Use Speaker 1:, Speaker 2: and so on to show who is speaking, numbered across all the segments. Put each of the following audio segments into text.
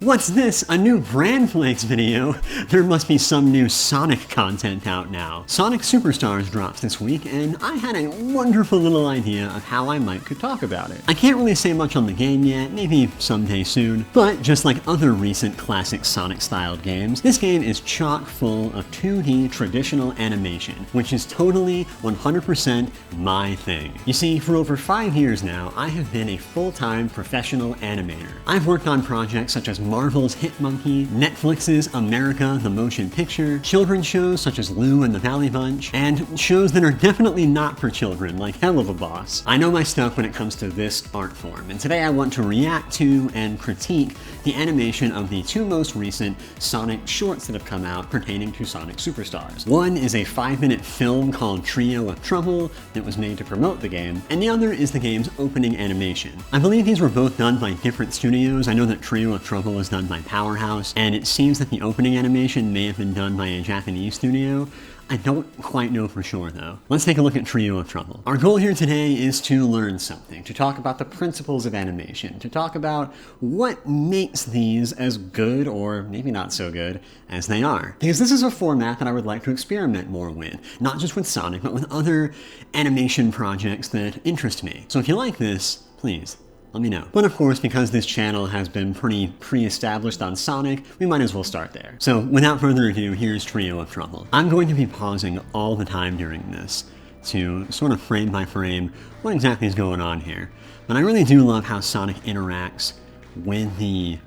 Speaker 1: What's this? A new Brand Flakes video? There must be some new Sonic content out now. Sonic Superstars drops this week, and I had a wonderful little idea of how I could talk about it. I can't really say much on the game yet, maybe someday soon, but just like other recent classic Sonic-styled games, this game is chock full of 2D traditional animation, which is totally 100% my thing. You see, for over 5 years now, I have been a full-time professional animator. I've worked on projects such as Marvel's Hit Monkey, Netflix's America the Motion Picture, children's shows such as Lou and the Valley Bunch, and shows that are definitely not for children like Hell of a Boss. I know my stuff when it comes to this art form, and today I want to react to and critique the animation of the 2 most recent Sonic shorts that have come out pertaining to Sonic Superstars. One is a 5-minute film called Trio of Trouble that was made to promote the game, and the other is the game's opening animation. I believe these were both done by different studios. I know that Trio of Trouble was done by Powerhouse, and it seems that the opening animation may have been done by a Japanese studio. I don't quite know for sure though. Let's take a look at Trio of Trouble. Our goal here today is to learn something, to talk about the principles of animation, to talk about what makes these as good, or maybe not so good, as they are. Because this is a format that I would like to experiment more with, not just with Sonic, but with other animation projects that interest me. So if you like this, please, let me know. But of course, because this channel has been pretty pre-established on Sonic, we might as well start there. So without further ado, here's Trio of Trouble. I'm going to be pausing all the time during this to sort of frame by frame what exactly is going on here. But I really do love how Sonic interacts with the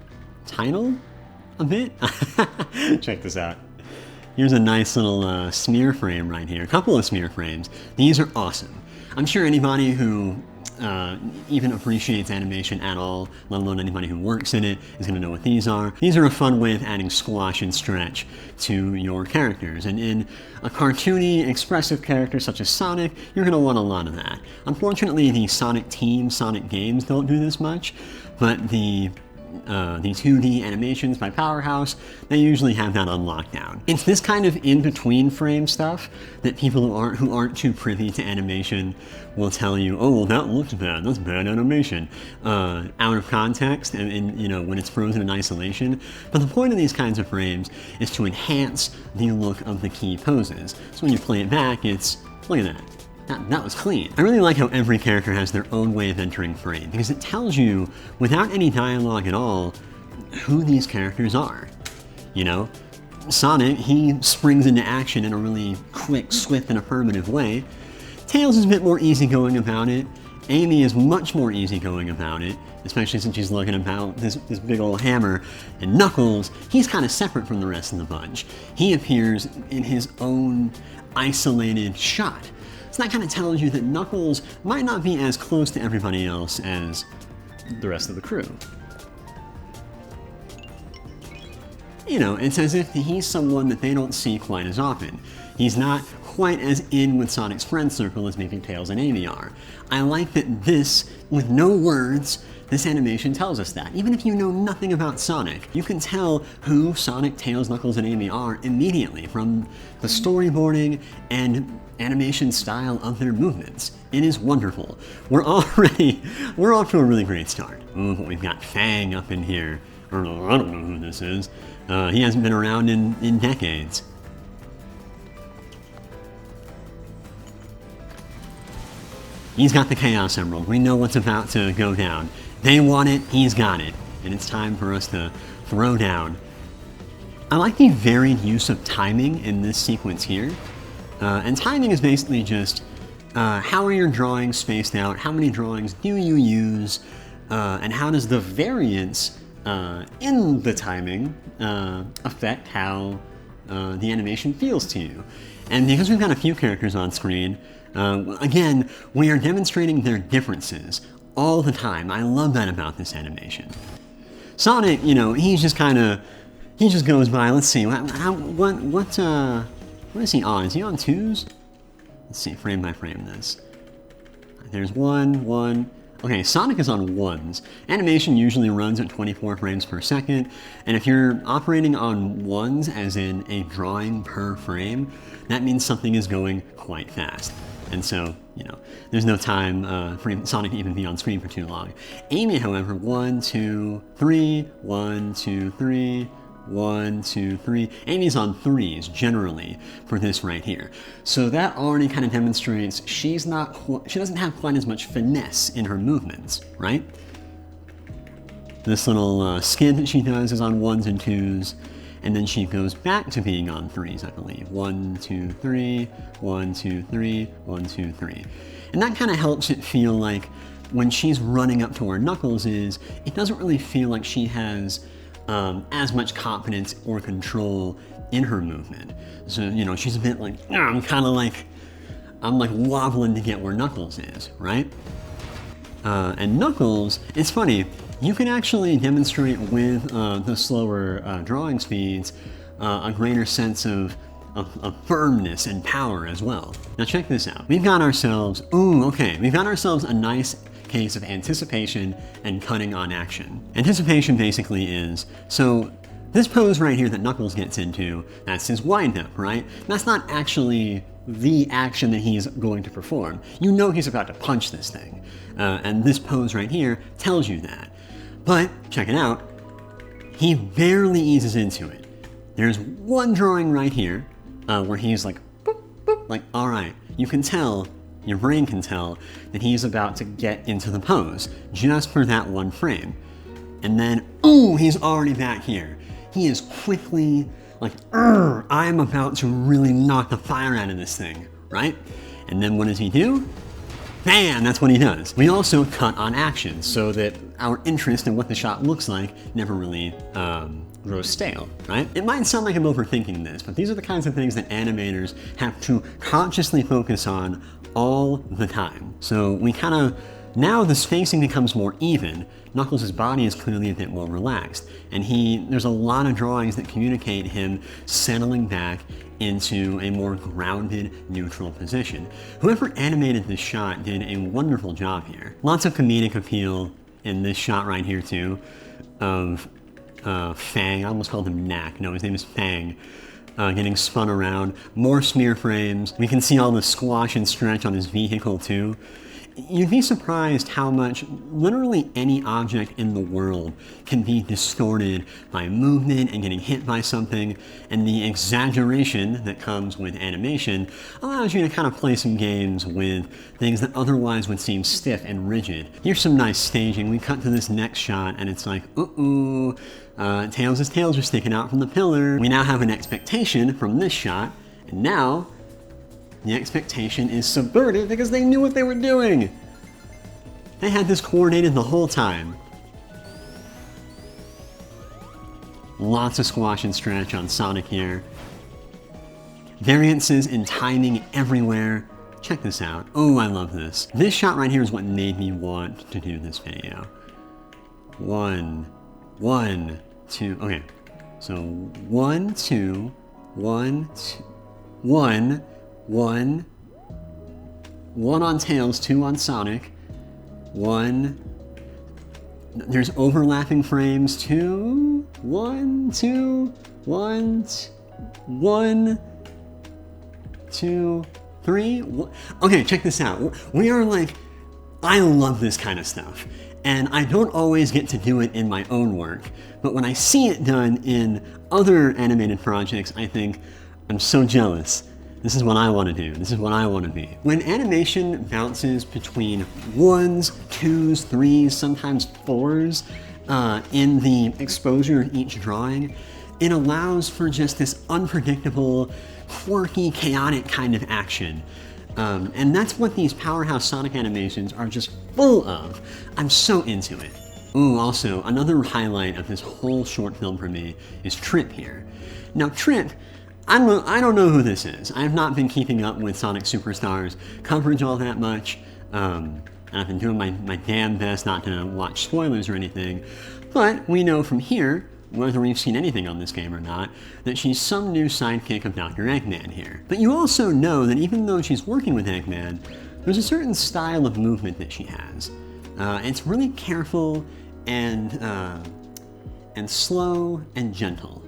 Speaker 1: title a bit. Check this out. Here's a nice little smear frame right here. A couple of smear frames. These are awesome. I'm sure anybody who even appreciates animation at all, let alone anybody who works in it, is going to know what these are. These are a fun way of adding squash and stretch to your characters, and in a cartoony, expressive character such as Sonic, you're going to want a lot of that. Unfortunately, the Sonic team, Sonic games don't do this much, but the 2D animations by Powerhouse, they usually have that on lockdown. It's this kind of in-between frame stuff that people who aren't too privy to animation will tell you, oh, well, that looks bad, that's bad animation, out of context and you know, when it's frozen in isolation. But the point of these kinds of frames is to enhance the look of the key poses. So when you play it back, it's, look at that. That was clean. I really like how every character has their own way of entering frame, because it tells you, without any dialogue at all, who these characters are. You know? Sonic, he springs into action in a really quick, swift, and affirmative way. Tails is a bit more easygoing about it. Amy is much more easygoing about it, especially since she's looking about this big old hammer. And Knuckles, he's kind of separate from the rest of the bunch. He appears in his own isolated shot. So that kind of tells you that Knuckles might not be as close to everybody else as the rest of the crew. You know, it's as if he's someone that they don't see quite as often. He's not quite as in with Sonic's friend circle as maybe Tails and Amy are. I like that this, with no words, this animation tells us that. Even if you know nothing about Sonic, you can tell who Sonic, Tails, Knuckles, and Amy are immediately from the storyboarding and animation style of their movements. It is wonderful. We're off to a really great start. Ooh, but we've got Fang up in here. I don't know who this is. He hasn't been around in decades. He's got the Chaos Emerald. We know what's about to go down. They want it, he's got it. And it's time for us to throw down. I like the varied use of timing in this sequence here. And timing is basically just how are your drawings spaced out, how many drawings do you use, and how does the variance in the timing affect how the animation feels to you. And because we've got a few characters on screen, again, we are demonstrating their differences all the time. I love that about this animation. Sonic, you know, he just goes by. Let's see, what is he on? Is he on 2s? Let's see, frame by frame this. There's one. Okay, Sonic is on ones. Animation usually runs at 24 frames per second, and if you're operating on ones, as in a drawing per frame, that means something is going quite fast. And so, you know, there's no time for Sonic to even be on screen for too long. Amy, however, 1, 2, 3, 1, 2, 3, 1, 2, 3. Amy's on threes generally for this right here. So that already kind of demonstrates she doesn't have quite as much finesse in her movements, right? This little skid that she does is on ones and twos, and then she goes back to being on threes, I believe. 1, 2, 3, 1, 2, 3, 1, 2, 3. And that kind of helps it feel like when she's running up to where Knuckles is, it doesn't really feel like she has as much confidence or control in her movement. So, you know, she's a bit like, I'm like wobbling to get where Knuckles is, right? And Knuckles, it's funny, you can actually demonstrate with the slower drawing speeds a greater sense of firmness and power as well. Now check this out. We've got ourselves a nice case of anticipation and cutting on action. Anticipation basically is, so this pose right here that Knuckles gets into, that's his wind-up, right? That's not actually the action that he's going to perform. You know he's about to punch this thing. And this pose right here tells you that. But, check it out, he barely eases into it. There's one drawing right here where he's like, boop, boop, like, all right, you can tell, your brain can tell that he's about to get into the pose just for that one frame. And then, ooh, he's already back here. He is quickly like, I'm about to really knock the fire out of this thing, right? And then what does he do? Bam, that's what he does. We also cut on action so that our interest in what the shot looks like never really grows stale, right? It might sound like I'm overthinking this, but these are the kinds of things that animators have to consciously focus on all the time. So we kind of, now the spacing becomes more even. Knuckles' body is clearly a bit more relaxed, and there's a lot of drawings that communicate him settling back into a more grounded, neutral position. Whoever animated this shot did a wonderful job here. Lots of comedic appeal in this shot right here too, of Fang, I almost called him Knack, no, his name is Fang, getting spun around, more smear frames. We can see all the squash and stretch on his vehicle too. You'd be surprised how much literally any object in the world can be distorted by movement and getting hit by something, and the exaggeration that comes with animation allows you to kind of play some games with things that otherwise would seem stiff and rigid. Here's some nice staging. We cut to this next shot and it's like, Tails' tails are sticking out from the pillar. We now have an expectation from this shot, and now the expectation is subverted because they knew what they were doing. They had this coordinated the whole time. Lots of squash and stretch on Sonic here. Variances in timing everywhere. Check this out. Oh, I love this. This shot right here is what made me want to do this video. 1, 2, okay. So 1, 2, 1, 2, 1, 1 on Tails, 2 on Sonic, 1, there's overlapping frames, 2, 1, 2, 1, 1, 2, 3, 1. Okay, check this out. We are like, I love this kind of stuff. And I don't always get to do it in my own work, but when I see it done in other animated projects, I think, I'm so jealous. This is what I want to do. This is what I want to be. When animation bounces between 1s, 2s, 3s, sometimes 4s in the exposure of each drawing, it allows for just this unpredictable, quirky, chaotic kind of action. And that's what these powerhouse Sonic animations are just full of. I'm so into it. Ooh, also, another highlight of this whole short film for me is Trip here. Now, Trip, I don't know who this is. I have not been keeping up with Sonic Superstars coverage all that much. I've been doing my damn best not to watch spoilers or anything. But we know from here, whether we've seen anything on this game or not, that she's some new sidekick of Dr. Eggman here. But you also know that even though she's working with Eggman, there's a certain style of movement that she has. It's really careful and slow and gentle.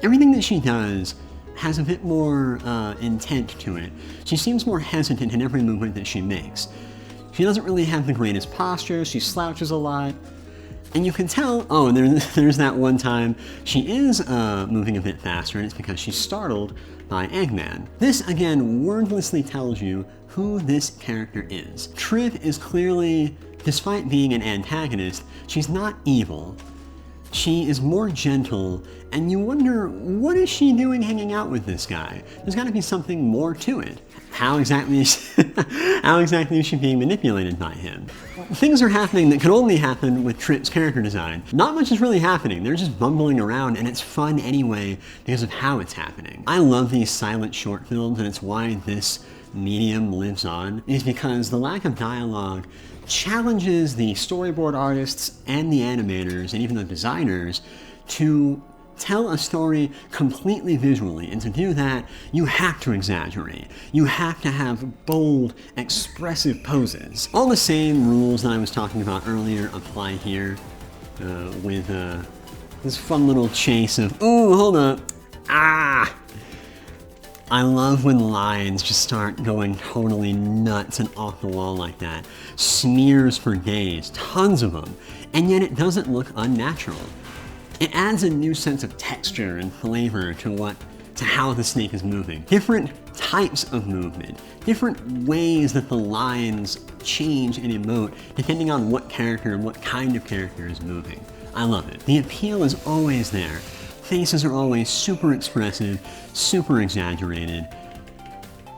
Speaker 1: Everything that she does has a bit more intent to it. She seems more hesitant in every movement that she makes. She doesn't really have the greatest posture, she slouches a lot, and you can tell, oh, and there's that one time she is moving a bit faster, and it's because she's startled by Eggman. This, again, wordlessly tells you who this character is. Trip is clearly, despite being an antagonist, she's not evil. She is more gentle, and you wonder, what is she doing hanging out with this guy? There's gotta be something more to it. How exactly is she being manipulated by him? Things are happening that can only happen with Trip's character design. Not much is really happening, they're just bumbling around, and it's fun anyway because of how it's happening. I love these silent short films, and it's why this medium lives on, is because the lack of dialogue challenges the storyboard artists and the animators and even the designers to tell a story completely visually, and to do that, you have to exaggerate. You have to have bold, expressive poses. All the same rules that I was talking about earlier apply here with this fun little chase of, ooh, hold up, ah! I love when lines just start going totally nuts and off the wall like that. Smears for days, tons of them, and yet it doesn't look unnatural. It adds a new sense of texture and flavor to how the snake is moving. Different types of movement, different ways that the lines change and emote depending on what character and what kind of character is moving. I love it. The appeal is always there. Faces are always super expressive, super exaggerated.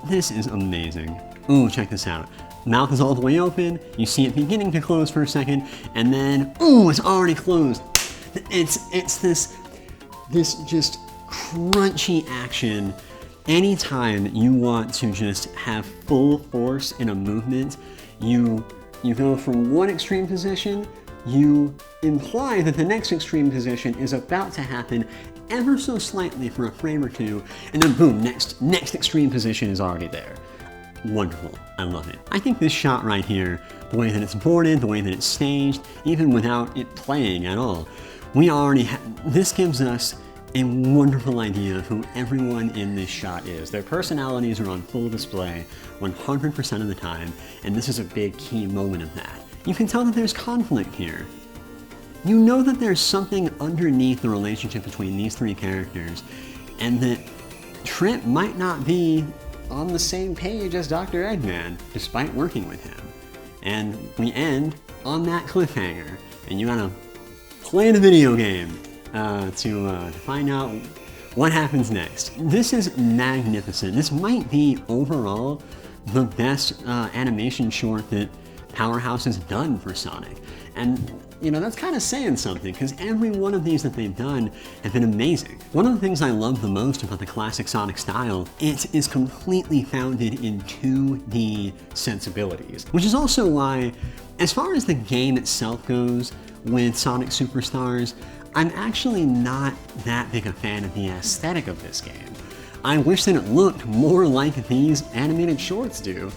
Speaker 1: This is amazing. Ooh, check this out. Mouth is all the way open, you see it beginning to close for a second, and then, ooh, it's already closed. It's this just crunchy action. Anytime you want to just have full force in a movement, you go from one extreme position, you imply that the next extreme position is about to happen ever so slightly for a frame or two, and then boom, next extreme position is already there. Wonderful, I love it. I think this shot right here, the way that it's boarded, the way that it's staged, even without it playing at all, this gives us a wonderful idea of who everyone in this shot is. Their personalities are on full display 100% of the time, and this is a big key moment of that. You can tell that there's conflict here. You know that there's something underneath the relationship between these three characters, and that Trip might not be on the same page as Dr. Eggman, despite working with him. And we end on that cliffhanger, and you gotta play the video game to find out what happens next. This is magnificent. This might be overall the best animation short that Powerhouse has done for Sonic. And you know, that's kind of saying something, because every one of these that they've done have been amazing. One of the things I love the most about the classic Sonic style, it is completely founded in 2D sensibilities, which is also why, as far as the game itself goes with Sonic Superstars, I'm actually not that big a fan of the aesthetic of this game. I wish that it looked more like these animated shorts do.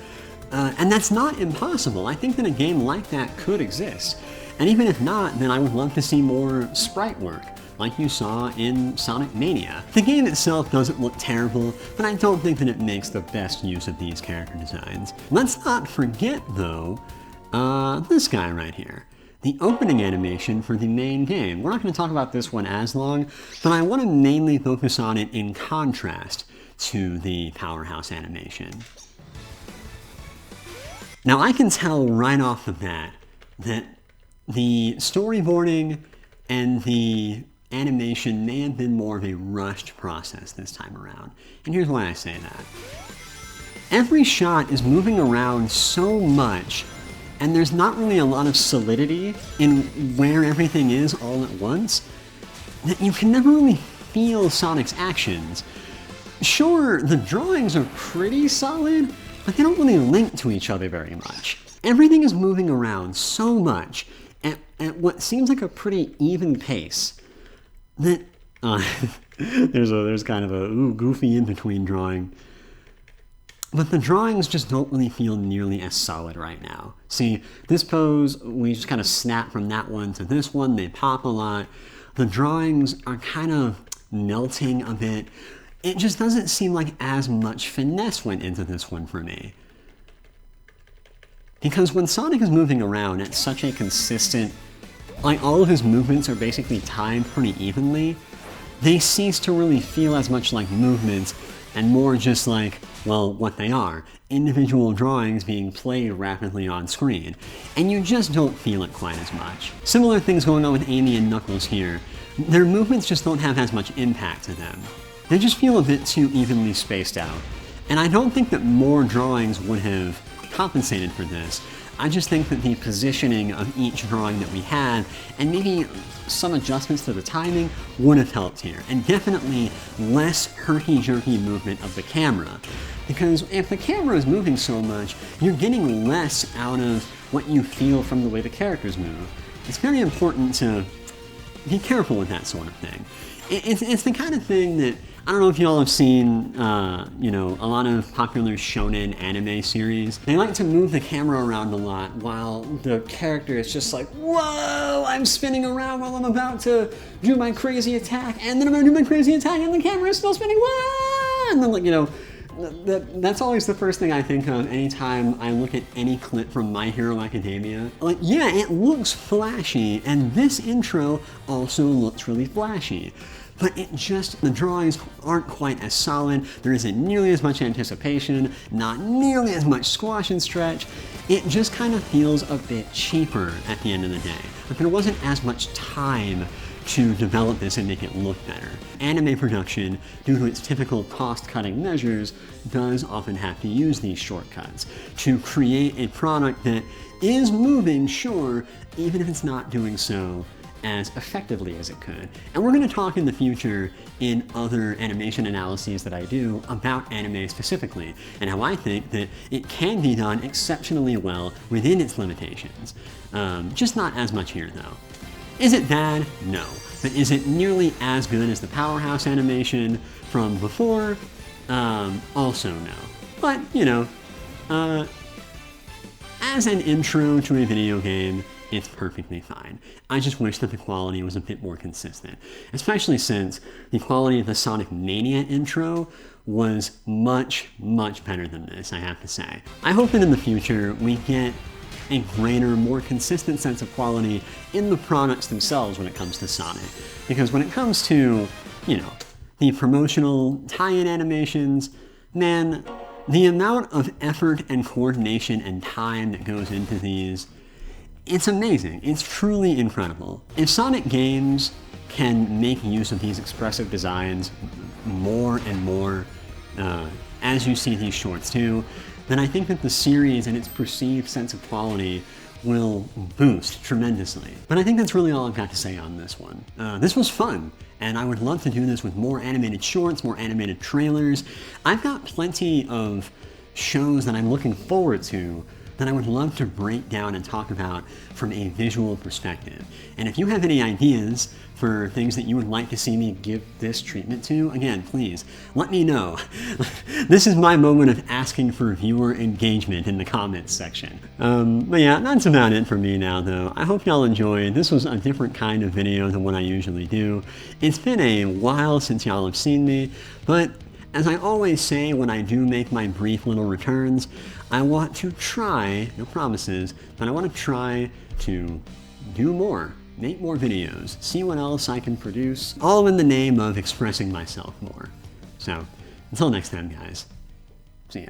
Speaker 1: And that's not impossible. I think that a game like that could exist. And even if not, then I would love to see more sprite work, like you saw in Sonic Mania. The game itself doesn't look terrible, but I don't think that it makes the best use of these character designs. Let's not forget, though, this guy right here. The opening animation for the main game. We're not going to talk about this one as long, but I want to mainly focus on it in contrast to the Powerhouse animation. Now I can tell right off the bat that the storyboarding and the animation may have been more of a rushed process this time around. And here's why I say that. Every shot is moving around so much, and there's not really a lot of solidity in where everything is all at once, that you can never really feel Sonic's actions. Sure, the drawings are pretty solid, but they don't really link to each other very much. Everything is moving around so much at what seems like a pretty even pace that there's kind of a goofy in-between drawing. But the drawings just don't really feel nearly as solid right now. See, this pose, we just kind of snap from that one to this one, they pop a lot. The drawings are kind of melting a bit. It just doesn't seem like as much finesse went into this one for me. Because when Sonic is moving around at such a consistent, like all of his movements are basically timed pretty evenly, they cease to really feel as much like movements and more just like, well, what they are, individual drawings being played rapidly on screen, and you just don't feel it quite as much. Similar things going on with Amy and Knuckles here. Their movements just don't have as much impact to them. They just feel a bit too evenly spaced out, and I don't think that more drawings would have compensated for this. I just think that the positioning of each drawing that we had, and maybe some adjustments to the timing, would have helped here. And definitely less herky-jerky movement of the camera. Because if the camera is moving so much, you're getting less out of what you feel from the way the characters move. It's very important to be careful with that sort of thing. It's the kind of thing that, I don't know if y'all have seen, you know, a lot of popular shonen anime series. They like to move the camera around a lot while the character is just like, whoa, I'm spinning around while I'm about to do my crazy attack, and then I'm gonna do my crazy attack, and the camera is still spinning, whoa! And then, like, you know, that's always the first thing I think of anytime I look at any clip from My Hero Academia. Like, yeah, it looks flashy, and this intro also looks really flashy. But it just, the drawings aren't quite as solid, there isn't nearly as much anticipation, not nearly as much squash and stretch. It just kind of feels a bit cheaper at the end of the day. But there wasn't as much time to develop this and make it look better. Anime production, due to its typical cost-cutting measures, does often have to use these shortcuts to create a product that is moving, sure, even if it's not doing so as effectively as it could. And we're going to talk in the future in other animation analyses that I do about anime specifically, and how I think that it can be done exceptionally well within its limitations. Just not as much here though. Is it bad? No. But is it nearly as good as the Powerhouse animation from before? Also no. But, you know, as an intro to a video game, it's perfectly fine. I just wish that the quality was a bit more consistent, especially since the quality of the Sonic Mania intro was much, much better than this, I have to say. I hope that in the future we get a greater, more consistent sense of quality in the products themselves when it comes to Sonic. Because when it comes to, you know, the promotional tie-in animations, man, the amount of effort and coordination and time that goes into these, it's amazing. It's truly incredible. If Sonic games can make use of these expressive designs more and more as you see these shorts too, then I think that the series and its perceived sense of quality will boost tremendously. But I think that's really all I've got to say on this one. This was fun, and I would love to do this with more animated shorts, more animated trailers. I've got plenty of shows that I'm looking forward to that I would love to break down and talk about from a visual perspective. And if you have any ideas for things that you would like to see me give this treatment to, again, please, let me know. This is my moment of asking for viewer engagement in the comments section. But yeah, that's about it for me now, though. I hope y'all enjoyed. This was a different kind of video than what I usually do. It's been a while since y'all have seen me, but as I always say when I do make my brief little returns, I want to try, no promises, but I want to try to do more, make more videos, see what else I can produce, all in the name of expressing myself more. So, until next time, guys, see ya.